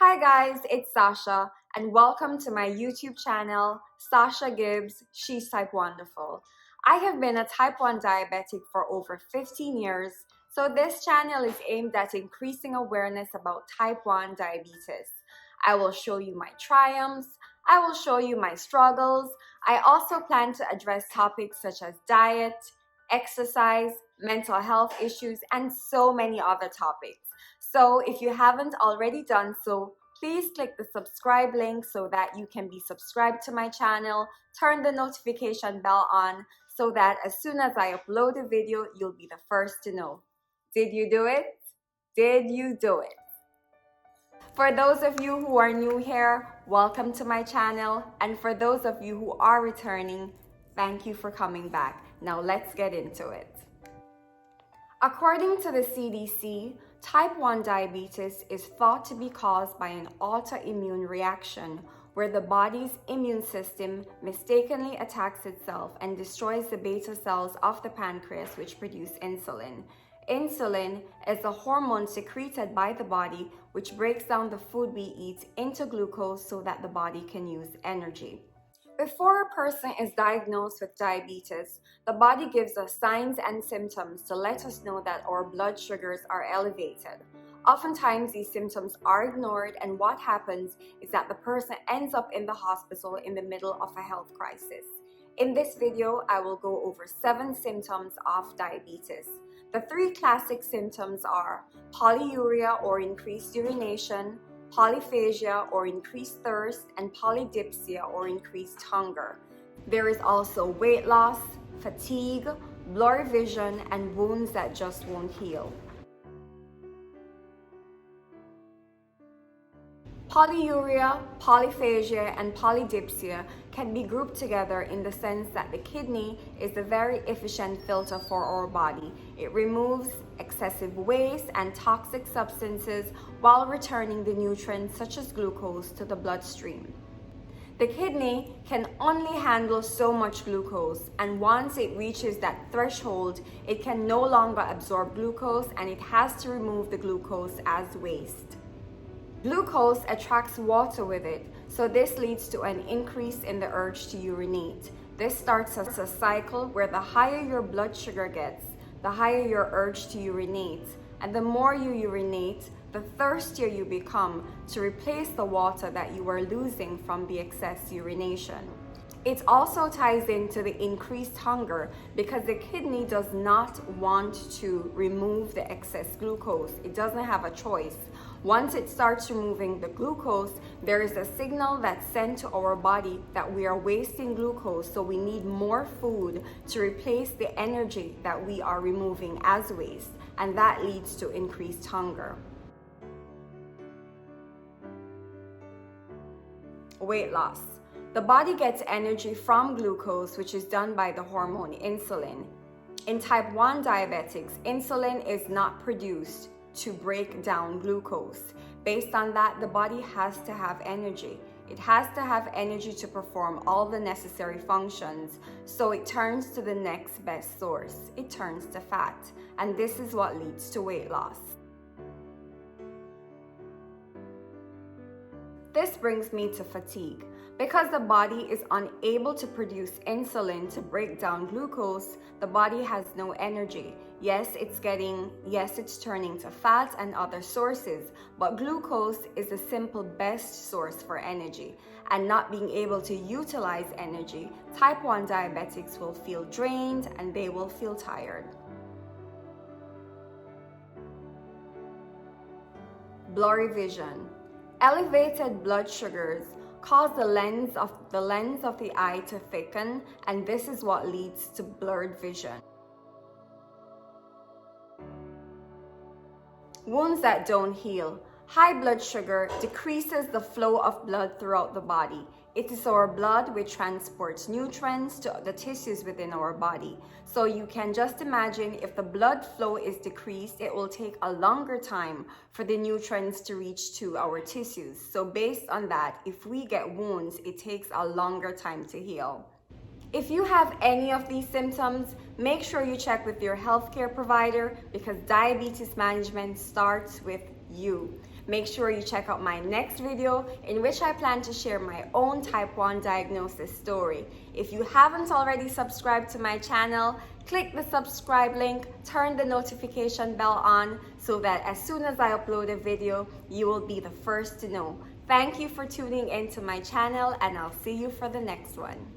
Hi guys, it's Sasha and welcome to my YouTube channel, Sasha Gibbs, She's Type Wonderful. I have been a type 1 diabetic for over 15 years, so this channel is aimed at increasing awareness about type 1 diabetes. I will show you my triumphs, I will show you my struggles. I also plan to address topics such as diet, exercise, mental health issues, and so many other topics. So if you haven't already done so, please click the subscribe link so that you can be subscribed to my channel. Turn the notification bell on so that as soon as I upload a video, you'll be the first to know. Did you do it? Did you do it? For those of you who are new here, welcome to my channel. And for those of you who are returning, thank you for coming back. Now let's get into it. According to the CDC, type 1 diabetes is thought to be caused by an autoimmune reaction where the body's immune system mistakenly attacks itself and destroys the beta cells of the pancreas which produce insulin. Insulin is a hormone secreted by the body which breaks down the food we eat into glucose so that the body can use energy. Before a person is diagnosed with diabetes, the body gives us signs and symptoms to let us know that our blood sugars are elevated. Oftentimes, these symptoms are ignored, and what happens is that the person ends up in the hospital in the middle of a health crisis. In this video, I will go over 7 symptoms of diabetes. The 3 classic symptoms are polyuria or increased urination, polyphagia or increased thirst, and polydipsia or increased hunger. There is also weight loss, fatigue, blurry vision, and wounds that just won't heal. Polyuria, polyphagia, and polydipsia can be grouped together in the sense that the kidney is a very efficient filter for our body. It removes excessive waste and toxic substances while returning the nutrients such as glucose to the bloodstream. The kidney can only handle so much glucose, and once it reaches that threshold, it can no longer absorb glucose and it has to remove the glucose as waste. Glucose attracts water with it, so this leads to an increase in the urge to urinate. This starts as a cycle where the higher your blood sugar gets, the higher your urge to urinate, and the more you urinate, the thirstier you become to replace the water that you are losing from the excess urination. It also ties into the increased hunger because the kidney does not want to remove the excess glucose. It doesn't have a choice. Once it starts removing the glucose, there is a signal that's sent to our body that we are wasting glucose, so we need more food to replace the energy that we are removing as waste, and that leads to increased hunger. Weight loss. The body gets energy from glucose, which is done by the hormone insulin. In type 1 diabetics, insulin is not produced to break down glucose. Based on that, the body has to have energy. It has to have energy to perform all the necessary functions, so it turns to the next best source. It turns to fat, and this is what leads to weight loss. This brings me to fatigue. Because the body is unable to produce insulin to break down glucose, the body has no energy. Yes, it's turning to fat and other sources, but glucose is the simple best source for energy. And not being able to utilize energy, type 1 diabetics will feel drained and they will feel tired. Blurry vision. Elevated blood sugars cause the lens of the eye to thicken, and this is what leads to blurred vision. Wounds that don't heal. High blood sugar decreases the flow of blood throughout the body. It is our blood which transports nutrients to the tissues within our body. So you can just imagine if the blood flow is decreased, it will take a longer time for the nutrients to reach to our tissues. So based on that, if we get wounds, it takes a longer time to heal. If you have any of these symptoms, make sure you check with your healthcare provider because diabetes management starts with you. Make sure you check out my next video in which I plan to share my own type 1 diagnosis story. If you haven't already subscribed to my channel, click the subscribe link, turn the notification bell on so that as soon as I upload a video, you will be the first to know. Thank you for tuning in to my channel, and I'll see you for the next one.